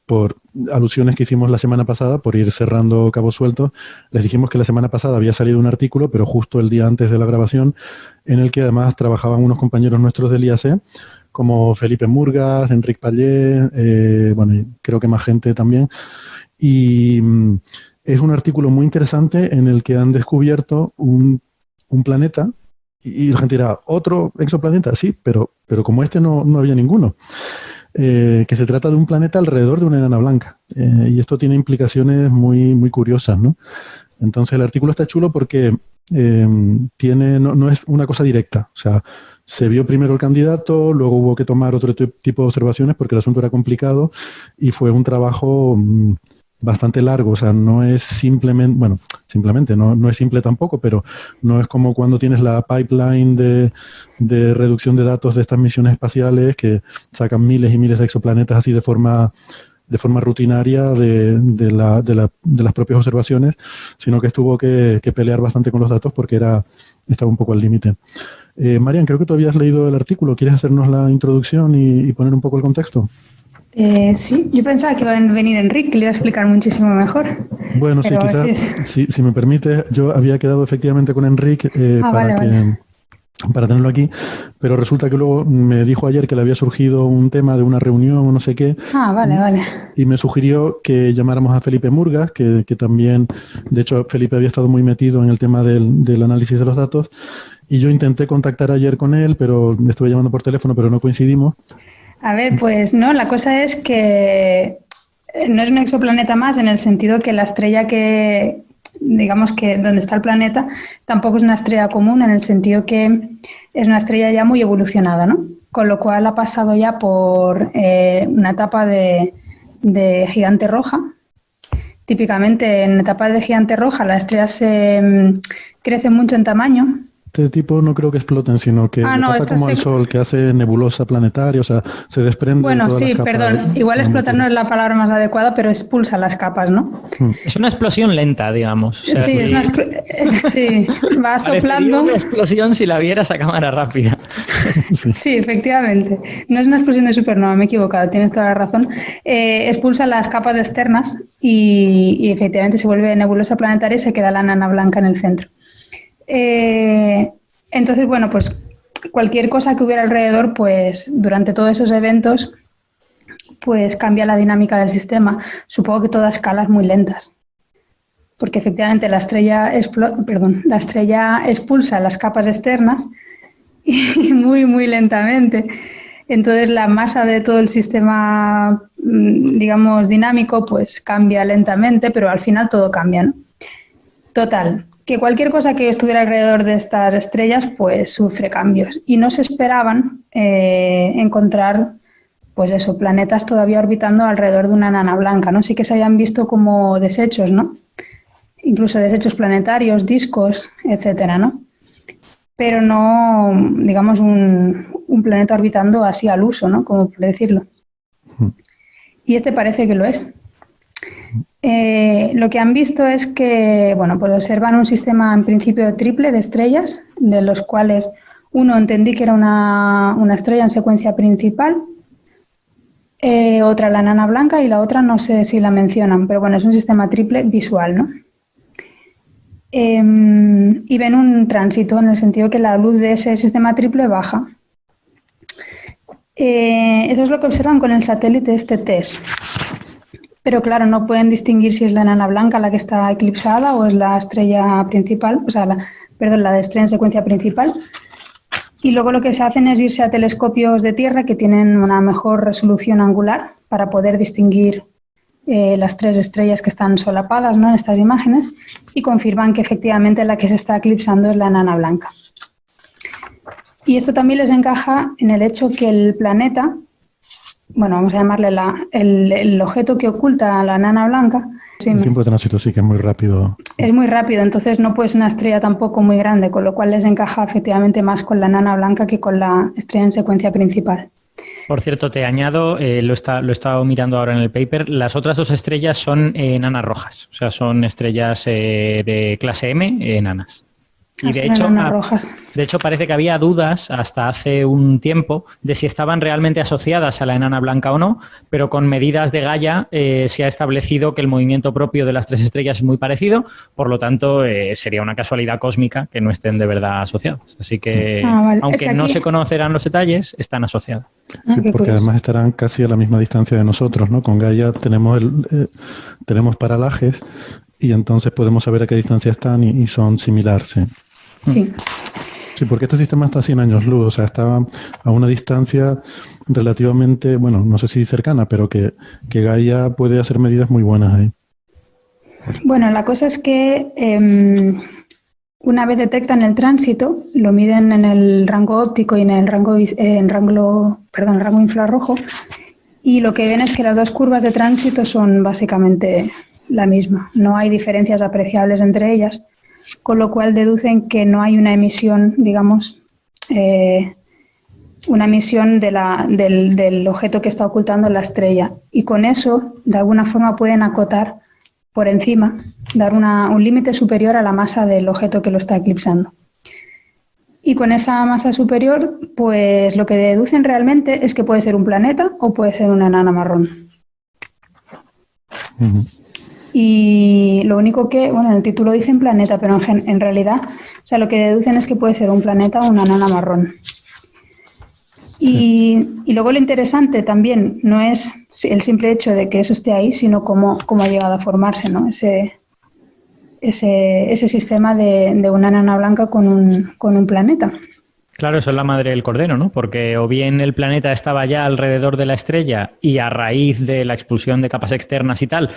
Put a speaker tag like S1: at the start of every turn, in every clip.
S1: por alusiones que hicimos la semana pasada, por ir cerrando cabos sueltos, les dijimos que la semana pasada había salido un artículo, pero justo el día antes de la grabación, en el que además trabajaban unos compañeros nuestros del IAC, como Felipe Murgas, Enric Pallé, bueno, y creo que más gente también. Y es un artículo muy interesante en el que han descubierto un planeta. Y la gente dirá, ¿otro exoplaneta? Sí, pero como este no había ninguno. Que se trata de un planeta alrededor de una enana blanca. Y esto tiene implicaciones muy, muy curiosas, ¿no? Entonces el artículo está chulo porque no es una cosa directa. O sea, se vio primero el candidato, luego hubo que tomar otro tipo de observaciones porque el asunto era complicado y fue un trabajo bastante largo. O sea, no es simplemente, bueno, simplemente, no es simple tampoco, pero no es como cuando tienes la pipeline de reducción de datos de estas misiones espaciales que sacan miles y miles de exoplanetas así de forma rutinaria de las propias observaciones, sino que tuvo que pelear bastante con los datos porque estaba un poco al límite. Marian, creo que tú habías leído el artículo. ¿Quieres hacernos la introducción y poner un poco el contexto?
S2: Sí, yo pensaba que iba a venir Enric, que le iba a explicar muchísimo mejor.
S1: Bueno, sí, quizás, si me permite, yo había quedado efectivamente con Enric para tenerlo aquí, pero resulta que luego me dijo ayer que le había surgido un tema de una reunión o no sé qué.
S2: Vale.
S1: Y me sugirió que llamáramos a Felipe Murgas, que también, de hecho, Felipe había estado muy metido en el tema del análisis de los datos. Y yo intenté contactar ayer con él, pero me estuve llamando por teléfono, pero no coincidimos.
S2: A ver, pues no, la cosa es que no es un exoplaneta más en el sentido que la estrella que, digamos que donde está el planeta, tampoco es una estrella común en el sentido que es una estrella ya muy evolucionada, ¿no? Con lo cual ha pasado ya por una etapa de gigante roja. Típicamente en etapas de gigante roja las estrellas crecen mucho en tamaño.
S1: Este tipo no creo que exploten, sino que pasa como al Sol, que hace nebulosa planetaria, o sea, se desprende de todas las capas.
S2: Perdón, igual explotar no es la palabra más adecuada, pero expulsa las capas, ¿no?
S3: Es una explosión lenta, digamos. O sea,
S2: sí, va soplando.
S3: Una explosión si la vieras a cámara rápida.
S2: Sí, efectivamente. No es una explosión de supernova, me he equivocado, tienes toda la razón. Expulsa las capas externas y efectivamente se vuelve nebulosa planetaria y se queda la enana blanca en el centro. Entonces, bueno, pues cualquier cosa que hubiera alrededor, pues durante todos esos eventos, pues cambia la dinámica del sistema. Supongo que todas escalas muy lentas, porque efectivamente la estrella expulsa las capas externas y muy, muy lentamente. Entonces la masa de todo el sistema, digamos, dinámico, pues cambia lentamente, pero al final todo cambia, ¿no? Total, que cualquier cosa que estuviera alrededor de estas estrellas pues sufre cambios y no se esperaban encontrar pues eso, planetas todavía orbitando alrededor de una enana blanca, ¿no? Sí que se habían visto como desechos, ¿no? Incluso desechos planetarios, discos, etcétera, ¿no? Pero no, digamos, un planeta orbitando así al uso, ¿no? Como por decirlo. Y este parece que lo es. Lo que han visto es que, bueno, pues observan un sistema en principio triple de estrellas, de los cuales uno entendí que era una estrella en secuencia principal, otra la enana blanca y la otra no sé si la mencionan, pero bueno, es un sistema triple visual, ¿no? Y ven un tránsito en el sentido que la luz de ese sistema triple baja. Eso es lo que observan con el satélite TESS. Pero claro, no pueden distinguir si es la enana blanca la que está eclipsada o es la estrella principal, o sea, la de estrella en secuencia principal. Y luego lo que se hacen es irse a telescopios de tierra que tienen una mejor resolución angular para poder distinguir las tres estrellas que están solapadas, ¿no?, en estas imágenes, y confirman que efectivamente la que se está eclipsando es la enana blanca. Y esto también les encaja en el hecho que el planeta, bueno, vamos a llamarle el objeto que oculta a la enana blanca.
S1: El tiempo de tránsito sí que es muy rápido.
S2: Es muy rápido, entonces no puede ser una estrella tampoco muy grande, con lo cual les encaja efectivamente más con la enana blanca que con la estrella en secuencia principal.
S3: Por cierto, te añado, lo he estado mirando ahora en el paper, las otras dos estrellas son enanas rojas, o sea, son estrellas de clase M, enanas. Y de hecho parece que había dudas hasta hace un tiempo de si estaban realmente asociadas a la enana blanca o no, pero con medidas de Gaia se ha establecido que el movimiento propio de las 3 estrellas es muy parecido, por lo tanto sería una casualidad cósmica que no estén de verdad asociadas. Así que,
S2: vale.
S3: aunque no se conocerán los detalles, están asociadas.
S1: Sí, porque además estarán casi a la misma distancia de nosotros, ¿no? Con Gaia tenemos paralajes y entonces podemos saber a qué distancia están y son similares, sí.
S2: Sí.
S1: Sí, porque este sistema está a 100 años luz, o sea, está a una distancia relativamente, bueno, no sé si cercana, pero que Gaia puede hacer medidas muy buenas ahí.
S2: Bueno, la cosa es que una vez detectan el tránsito, lo miden en el rango óptico y en el rango infrarrojo, y lo que ven es que las 2 curvas de tránsito son básicamente la misma. No hay diferencias apreciables entre ellas, con lo cual deducen que no hay una emisión, digamos, una emisión del objeto que está ocultando la estrella. Y con eso, de alguna forma, pueden acotar por encima, dar un límite superior a la masa del objeto que lo está eclipsando. Y con esa masa superior, pues lo que deducen realmente es que puede ser un planeta o puede ser una enana marrón.
S1: Uh-huh.
S2: Y lo único que, bueno, en el título dicen planeta, pero en realidad, o sea, lo que deducen es que puede ser un planeta o una enana marrón. Y luego lo interesante también no es el simple hecho de que eso esté ahí, sino cómo ha llegado a formarse, ¿no? Ese sistema de una enana blanca con un planeta.
S3: Claro, eso es la madre del cordero, ¿no? Porque o bien el planeta estaba ya alrededor de la estrella y a raíz de la expulsión de capas externas y tal,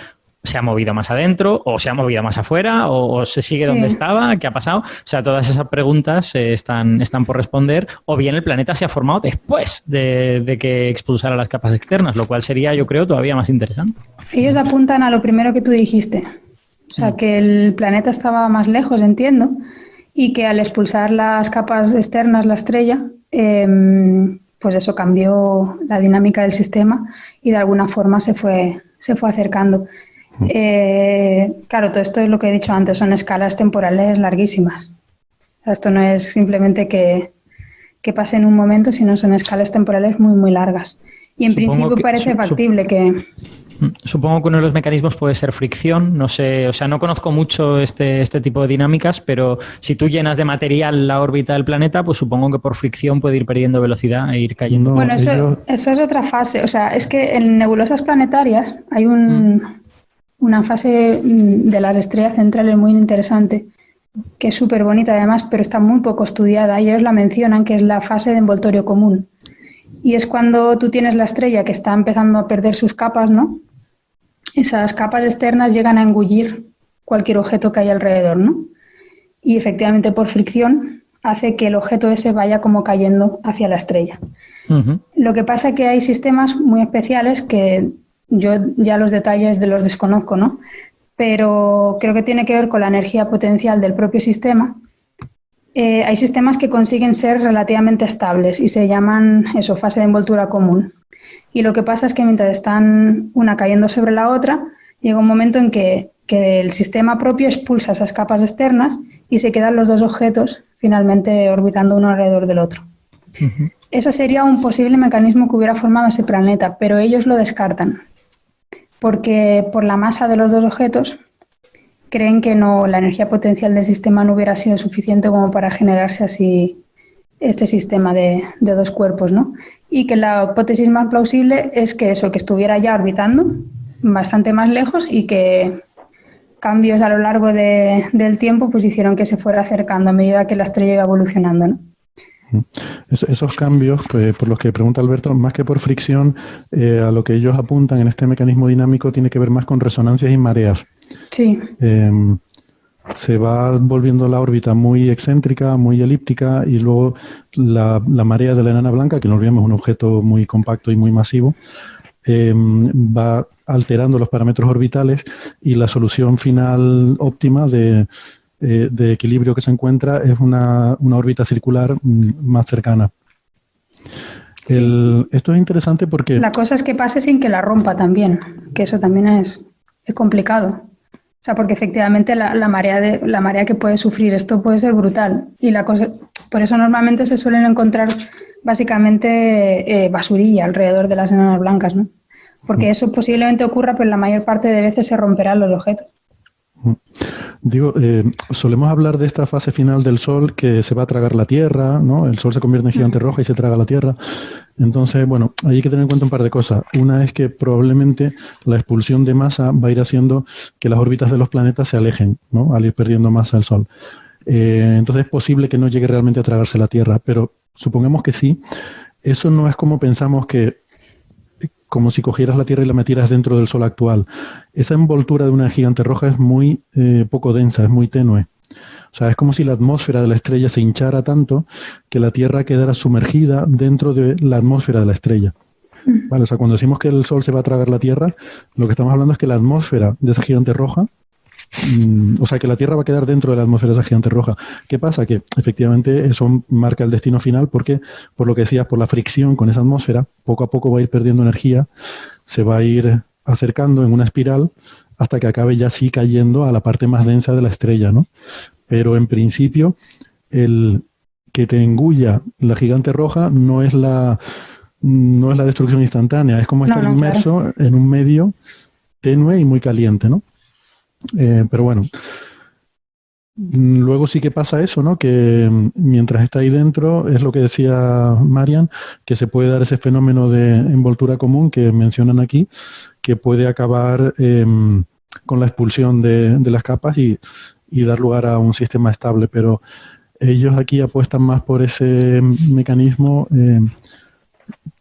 S3: se ha movido más adentro o se ha movido más afuera o se sigue donde estaba, ¿qué ha pasado? O sea, todas esas preguntas están por responder, o bien el planeta se ha formado después de que expulsara las capas externas, lo cual sería, yo creo, todavía más interesante.
S2: Ellos apuntan a lo primero que tú dijiste, o sea, que el planeta estaba más lejos, entiendo, y que al expulsar las capas externas, la estrella, pues eso cambió la dinámica del sistema y de alguna forma se fue acercando. Claro, todo esto es lo que he dicho antes, son escalas temporales larguísimas. O sea, esto no es simplemente que pase en un momento, sino son escalas temporales muy, muy largas. Y en principio parece factible que...
S3: Supongo que uno de los mecanismos puede ser fricción, no sé, o sea, no conozco mucho este tipo de dinámicas, pero si tú llenas de material la órbita del planeta, pues supongo que por fricción puede ir perdiendo velocidad e ir cayendo.
S2: Bueno, eso es otra fase, o sea, es que en nebulosas planetarias hay una fase de las estrellas centrales muy interesante, que es súper bonita además, pero está muy poco estudiada, y ellos la mencionan, que es la fase de envoltorio común. Y es cuando tú tienes la estrella que está empezando a perder sus capas, ¿no? Esas capas externas llegan a engullir cualquier objeto que hay alrededor, ¿no? Y efectivamente por fricción hace que el objeto ese vaya como cayendo hacia la estrella. Uh-huh. Lo que pasa es que hay sistemas muy especiales que yo ya los detalles los desconozco, ¿no? Pero creo que tiene que ver con la energía potencial del propio sistema. Hay sistemas que consiguen ser relativamente estables y se llaman eso, fase de envoltura común. Y lo que pasa es que mientras están una cayendo sobre la otra, llega un momento en que el sistema propio expulsa esas capas externas y se quedan los 2 objetos finalmente orbitando uno alrededor del otro. Uh-huh. Ese sería un posible mecanismo que hubiera formado ese planeta, pero ellos lo descartan, porque por la masa de los 2 objetos creen que la energía potencial del sistema no hubiera sido suficiente como para generarse así este sistema de 2 cuerpos, ¿no? Y que la hipótesis más plausible es que que estuviera ya orbitando bastante más lejos y que cambios a lo largo del tiempo pues hicieron que se fuera acercando a medida que la estrella iba evolucionando, ¿no?
S1: Esos cambios, pues, por los que pregunta Alberto, más que por fricción, a lo que ellos apuntan en este mecanismo dinámico tiene que ver más con resonancias y mareas.
S2: Sí.
S1: Se va volviendo la órbita muy excéntrica, muy elíptica, y luego la marea de la enana blanca, que no olvidemos es un objeto muy compacto y muy masivo, va alterando los parámetros orbitales, y la solución final óptima de equilibrio que se encuentra es una órbita circular más cercana. Sí. Esto es interesante porque...
S2: La cosa es que pase sin que la rompa también, que eso también es complicado. sea, porque efectivamente la marea que puede sufrir esto puede ser brutal. Y por eso normalmente se suelen encontrar básicamente basurilla alrededor de las enanas blancas, ¿no? Porque eso posiblemente ocurra, pero la mayor parte de veces se romperán los objetos.
S1: Digo, solemos hablar de esta fase final del Sol que se va a tragar la Tierra, ¿no? El Sol se convierte en gigante roja y se traga la Tierra. Entonces, bueno, hay que tener en cuenta un par de cosas. Una es que probablemente la expulsión de masa va a ir haciendo que las órbitas de los planetas se alejen, ¿no? Al ir perdiendo masa el Sol. Entonces es posible que no llegue realmente a tragarse la Tierra, pero supongamos que sí. Eso no es como pensamos que como si cogieras la Tierra y la metieras dentro del Sol actual. Esa envoltura de una gigante roja es muy poco densa, es muy tenue. O sea, es como si la atmósfera de la estrella se hinchara tanto que la Tierra quedara sumergida dentro de la atmósfera de la estrella. ¿Vale? O sea, cuando decimos que el Sol se va a tragar la Tierra, lo que estamos hablando es que la atmósfera de esa gigante roja, o sea, que la Tierra va a quedar dentro de la atmósfera de esa gigante roja. ¿Qué pasa? Que efectivamente eso marca el destino final porque, por lo que decías, por la fricción con esa atmósfera, poco a poco va a ir perdiendo energía, se va a ir acercando en una espiral hasta que acabe ya sí cayendo a la parte más densa de la estrella, ¿no? Pero en principio, el que te engulla la gigante roja no es la destrucción instantánea, es como estar inmerso en un medio tenue y muy caliente, ¿no? Pero bueno, luego sí que pasa eso, ¿no? Que mientras está ahí dentro, es lo que decía Marian, que se puede dar ese fenómeno de envoltura común que mencionan aquí, que puede acabar con la expulsión de las capas y dar lugar a un sistema estable. Pero ellos aquí apuestan más por ese mecanismo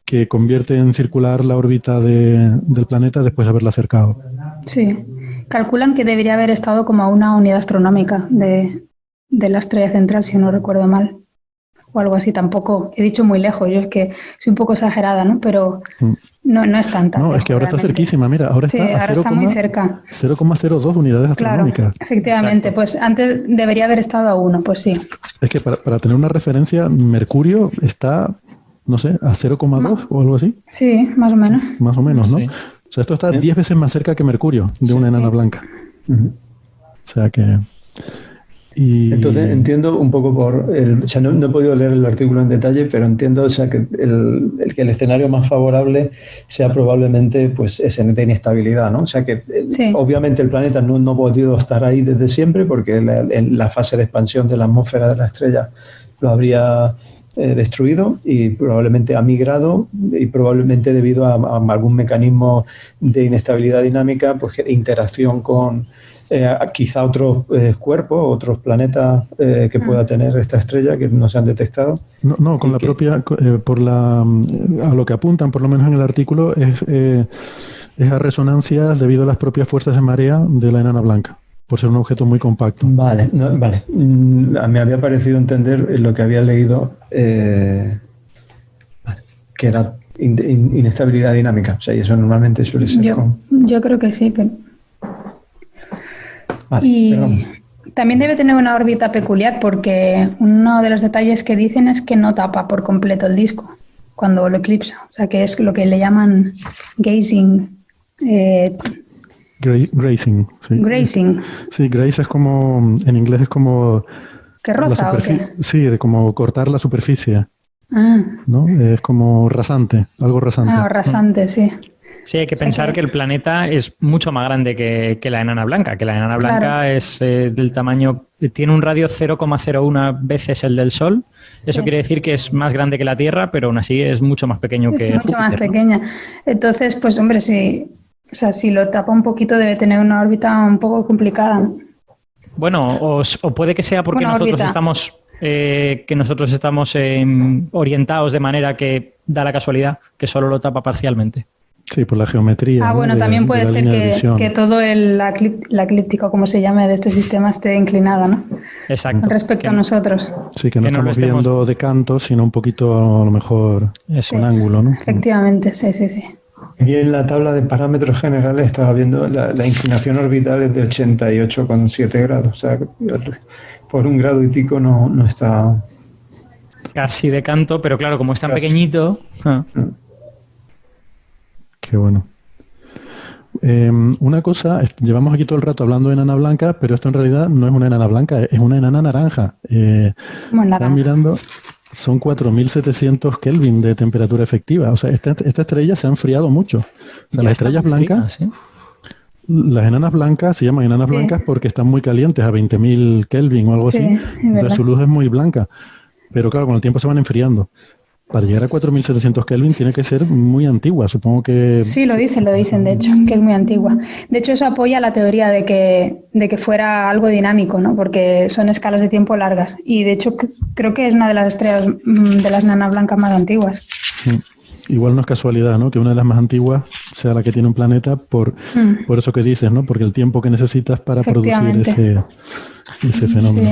S1: que convierte en circular la órbita del planeta después de haberla acercado.
S2: Sí. Calculan que debería haber estado como a una unidad astronómica de la estrella central, si no recuerdo mal. O algo así, tampoco. He dicho muy lejos, yo es que soy un poco exagerada, ¿no? Pero no es tan
S1: No,
S2: lejos,
S1: es que ahora
S2: realmente.
S1: está cerquísima, mira, ahora
S2: Sí,
S1: está a
S2: ahora está muy cerca.
S1: 0,02 unidades astronómicas.
S2: Claro, efectivamente.
S3: Exacto.
S2: Pues antes debería haber estado a 1, pues sí.
S1: Es que para tener una referencia, Mercurio está, no sé, a 0,2 o algo así.
S2: Sí, más o menos.
S1: Más o menos, ¿no?
S3: Sí.
S1: O sea, esto está 10 veces más cerca que Mercurio, de una enana blanca. O sea que...
S4: Entonces entiendo un poco o sea, no he podido leer el artículo en detalle, pero entiendo, o sea, que el escenario más favorable sea probablemente pues ese de inestabilidad, ¿no? O sea que obviamente el planeta no ha podido estar ahí desde siempre porque en la fase de expansión de la atmósfera de la estrella lo habría destruido y probablemente ha migrado y probablemente debido a algún mecanismo de inestabilidad dinámica, pues de interacción con quizá otros cuerpos, otros planetas que pueda tener esta estrella que no se han detectado.
S1: No, con la propia, a lo que apuntan, por lo menos en el artículo, es a resonancias debido a las propias fuerzas de marea de la enana blanca, por ser un objeto muy compacto.
S4: Vale, vale. Me había parecido entender lo que había leído, que era inestabilidad dinámica. O sea, y eso normalmente suele ser
S2: yo creo que sí, pero...
S4: Vale,
S2: y
S4: perdón.
S2: también debe tener una órbita peculiar porque uno de los detalles que dicen es que no tapa por completo el disco cuando lo eclipsa. O sea, que es lo que le llaman gazing.
S1: Grazing. Sí.
S2: Grazing.
S1: Sí, graze es como, en inglés es como...
S2: ¿Que roza o qué?
S1: Sí, como cortar la superficie.
S2: Ah.
S1: ¿No? Es como rasante, algo rasante.
S2: Ah, rasante, sí.
S3: Sí, hay que pensar que el planeta es mucho más grande que la enana blanca, que la enana blanca es del tamaño, tiene un radio 0,01 veces el del Sol. Eso quiere decir que es más grande que la Tierra, pero aún así es mucho más pequeño que
S2: mucho
S3: Júpiter,
S2: más
S3: ¿no?
S2: pequeña. Entonces, pues hombre, sí, o sea, si lo tapa un poquito debe tener una órbita un poco complicada.
S3: Bueno, o puede que sea porque nosotros estamos orientados de manera que da la casualidad que solo lo tapa parcialmente.
S1: Sí, por la geometría.
S2: Bueno, también puede ser que todo la eclíptica, como se llame, de este sistema esté inclinada, ¿no?
S3: Exacto.
S2: Respecto a nosotros.
S1: Sí, que no estamos viendo de canto, sino un poquito, a lo mejor, con ángulo, ¿no?
S2: Efectivamente, sí.
S4: Aquí en la tabla de parámetros generales estaba viendo la inclinación orbital es de 88,7 grados. O sea, por 1 grado y pico no está...
S3: Casi de canto, pero claro, como es tan pequeñito...
S1: Qué bueno. una cosa, llevamos aquí todo el rato hablando de enana blanca, pero esto en realidad no es una enana blanca, es una enana naranja. Están mirando, son 4.700 Kelvin de temperatura efectiva. O sea, esta estrella se ha enfriado mucho. O sea, las estrellas blancas, ¿sí? Las enanas blancas se llaman enanas blancas porque están muy calientes, a 20.000 Kelvin o algo así. Entonces su luz es muy blanca. Pero claro, con el tiempo se van enfriando. Para llegar a 4.700 Kelvin tiene que ser muy antigua, supongo que...
S2: Sí, lo dicen de hecho, que es muy antigua. De hecho, eso apoya la teoría de que fuera algo dinámico, ¿no? Porque son escalas de tiempo largas. Y de hecho, creo que es una de las estrellas de las enanas blancas más antiguas.
S1: Sí. Igual no es casualidad, ¿no? Que una de las más antiguas sea la que tiene un planeta por eso que dices, ¿no? Porque el tiempo que necesitas para producir ese fenómeno.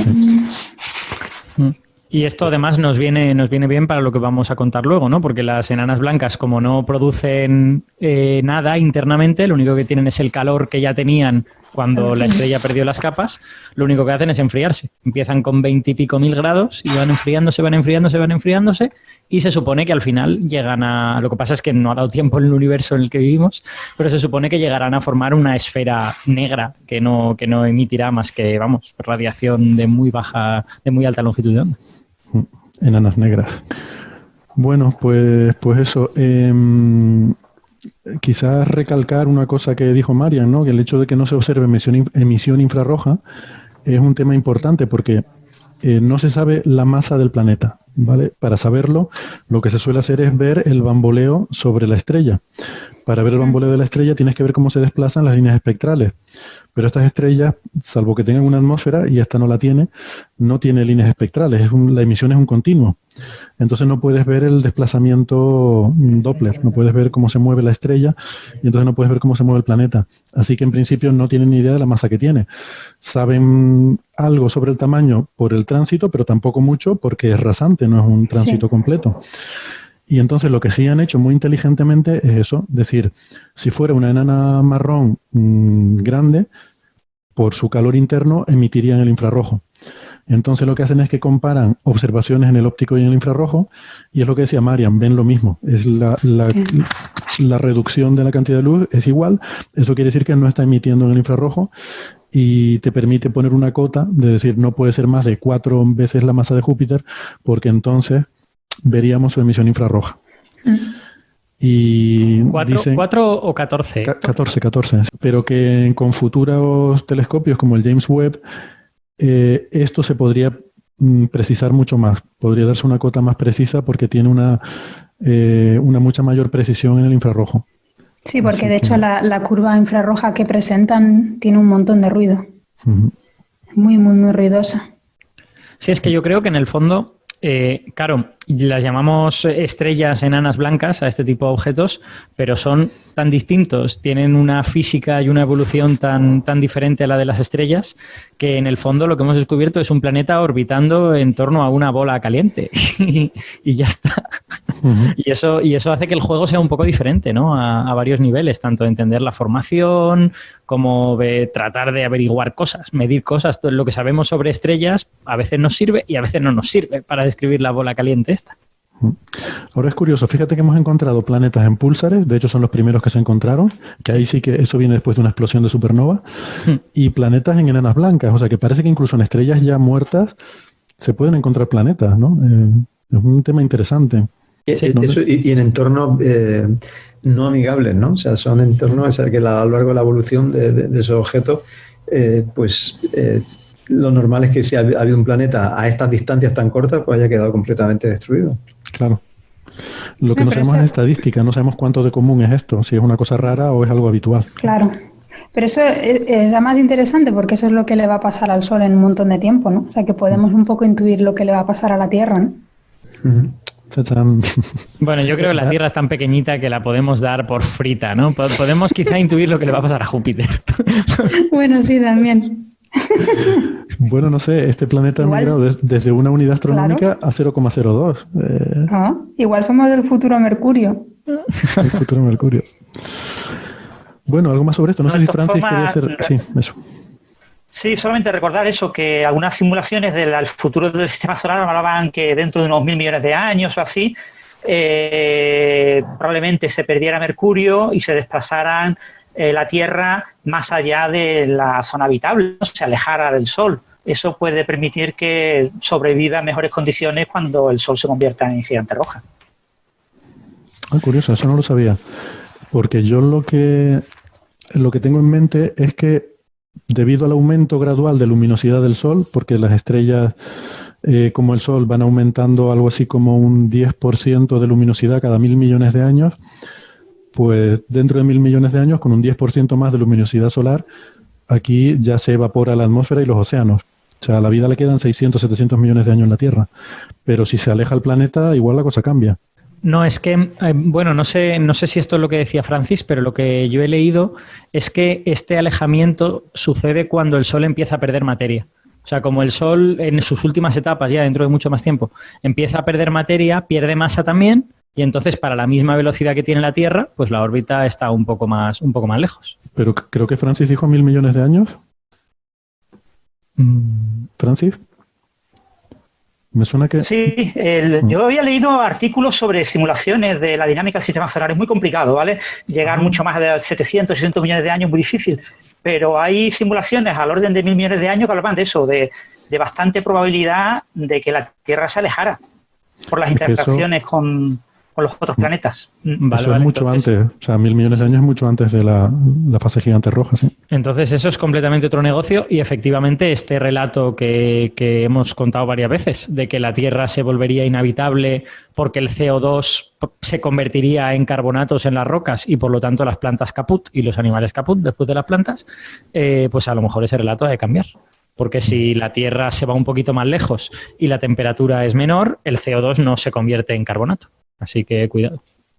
S3: Sí. Y esto además nos viene bien para lo que vamos a contar luego, ¿no? Porque las enanas blancas, como no producen nada internamente, lo único que tienen es el calor que ya tenían cuando la estrella perdió las capas, lo único que hacen es enfriarse. Empiezan con 20 y pico mil grados y van enfriándose y se supone que al final llegan a... Lo que pasa es que no ha dado tiempo en el universo en el que vivimos, pero se supone que llegarán a formar una esfera negra que no emitirá más que, vamos, radiación de muy alta longitud de onda.
S1: Enanas negras. Bueno, pues eso. Quizás recalcar una cosa que dijo Marian, ¿no? Que el hecho de que no se observe emisión infrarroja es un tema importante porque no se sabe la masa del planeta, ¿vale? Para saberlo, lo que se suele hacer es ver el bamboleo sobre la estrella. Para ver el bamboleo de la estrella tienes que ver cómo se desplazan las líneas espectrales. Pero estas estrellas, salvo que tengan una atmósfera, y esta no la tiene, no tiene líneas espectrales. La emisión es un continuo. Entonces no puedes ver el desplazamiento Doppler, no puedes ver cómo se mueve la estrella y entonces no puedes ver cómo se mueve el planeta. Así que en principio no tienen ni idea de la masa que tiene. Saben algo sobre el tamaño por el tránsito, pero tampoco mucho porque es rasante, no es un tránsito completo. Y entonces lo que sí han hecho muy inteligentemente es eso, decir, si fuera una enana marrón grande, por su calor interno emitirían el infrarrojo. Entonces lo que hacen es que comparan observaciones en el óptico y en el infrarrojo, y es lo que decía Marian, ven lo mismo, es la reducción de la cantidad de luz es igual, eso quiere decir que no está emitiendo en el infrarrojo y te permite poner una cota de decir no puede ser más de 4 veces la masa de Júpiter, porque entonces veríamos su emisión infrarroja. Y dicen,
S3: 4 o 14.
S1: 14, pero que con futuros telescopios como el James Webb, esto se podría precisar mucho más, podría darse una cota más precisa porque tiene una mucha mayor precisión en el infrarrojo.
S2: Sí, porque de hecho la curva infrarroja que presentan tiene un montón de ruido. Muy, muy, muy ruidosa.
S3: Sí, es que yo creo que en el fondo, claro, las llamamos estrellas enanas blancas a este tipo de objetos, pero son tan distintos, tienen una física y una evolución tan diferente a la de las estrellas, que en el fondo lo que hemos descubierto es un planeta orbitando en torno a una bola caliente y ya está. Y eso hace que el juego sea un poco diferente, ¿no? A varios niveles, tanto de entender la formación como de tratar de averiguar cosas, medir cosas. Todo lo que sabemos sobre estrellas a veces nos sirve y a veces no nos sirve para describir la bola caliente esta.
S1: Ahora es curioso, fíjate que hemos encontrado planetas en púlsares, de hecho son los primeros que se encontraron, que ahí sí que eso viene después de una explosión de supernova, y planetas en enanas blancas, o sea que parece que incluso en estrellas ya muertas se pueden encontrar planetas, ¿no? Es un tema interesante.
S4: Sí, eso, y en entornos no amigables, ¿no? O sea, son entornos que a lo largo de la evolución de esos objetos, lo normal es que si ha habido un planeta a estas distancias tan cortas, pues haya quedado completamente destruido.
S1: Claro. Lo que no sabemos es estadística, no sabemos cuánto de común es esto, si es una cosa rara o es algo habitual.
S2: Claro. Pero eso es ya más interesante porque eso es lo que le va a pasar al Sol en un montón de tiempo, ¿no? O sea, que podemos un poco intuir lo que le va a pasar a la Tierra, ¿no?
S1: Chachán.
S3: Bueno, yo creo que la Tierra es tan pequeñita que la podemos dar por frita, ¿no? Podemos quizá intuir lo que le va a pasar a Júpiter.
S2: Bueno, sí, también.
S1: Bueno, no sé, este planeta ha migrado desde una unidad astronómica a 0,02.
S2: Igual somos el futuro Mercurio.
S1: El futuro Mercurio. Bueno, algo más sobre esto. No sé si Francis quería hacer... Sí, eso.
S5: Sí, solamente recordar eso, que algunas simulaciones del futuro del sistema solar hablaban que dentro de unos 1.000 millones de años o así, probablemente se perdiera Mercurio y se desplazaran la Tierra más allá de la zona habitable, ¿no? Se alejara del Sol. Eso puede permitir que sobreviva en mejores condiciones cuando el Sol se convierta en gigante roja.
S1: Ah, curioso, eso no lo sabía. Porque yo lo que tengo en mente es que debido al aumento gradual de luminosidad del Sol, porque las estrellas como el Sol van aumentando algo así como un 10% de luminosidad cada 1.000 millones de años, pues dentro de 1.000 millones de años, con un 10% más de luminosidad solar, aquí ya se evapora la atmósfera y los océanos. O sea, a la vida le quedan 600, 700 millones de años en la Tierra. Pero si se aleja el planeta, igual la cosa cambia.
S3: No, es que, bueno, no sé si esto es lo que decía Francis, pero lo que yo he leído es que este alejamiento sucede cuando el Sol empieza a perder materia. O sea, como el Sol en sus últimas etapas, ya dentro de mucho más tiempo, empieza a perder materia, pierde masa también, y entonces para la misma velocidad que tiene la Tierra, pues la órbita está un poco más lejos.
S1: Pero creo que Francis dijo 1.000 millones de años. ¿Francis? Me suena que...
S5: Sí, yo había leído artículos sobre simulaciones de la dinámica del sistema solar. Es muy complicado, ¿vale? Llegar mucho más de 700, 600 millones de años es muy difícil. Pero hay simulaciones al orden de 1.000 millones de años que hablaban de eso, de bastante probabilidad de que la Tierra se alejara por las interacciones con los otros planetas.
S1: Eso es mucho antes. O sea, 1.000 millones de años es mucho antes de la fase gigante roja, sí.
S3: Entonces eso es completamente otro negocio y efectivamente este relato que hemos contado varias veces de que la Tierra se volvería inhabitable porque el CO2 se convertiría en carbonatos en las rocas y por lo tanto las plantas caput y los animales caput después de las plantas, pues a lo mejor ese relato ha de cambiar. Porque si la Tierra se va un poquito más lejos y la temperatura es menor, el CO2 no se convierte en carbonato. Así que cuidado.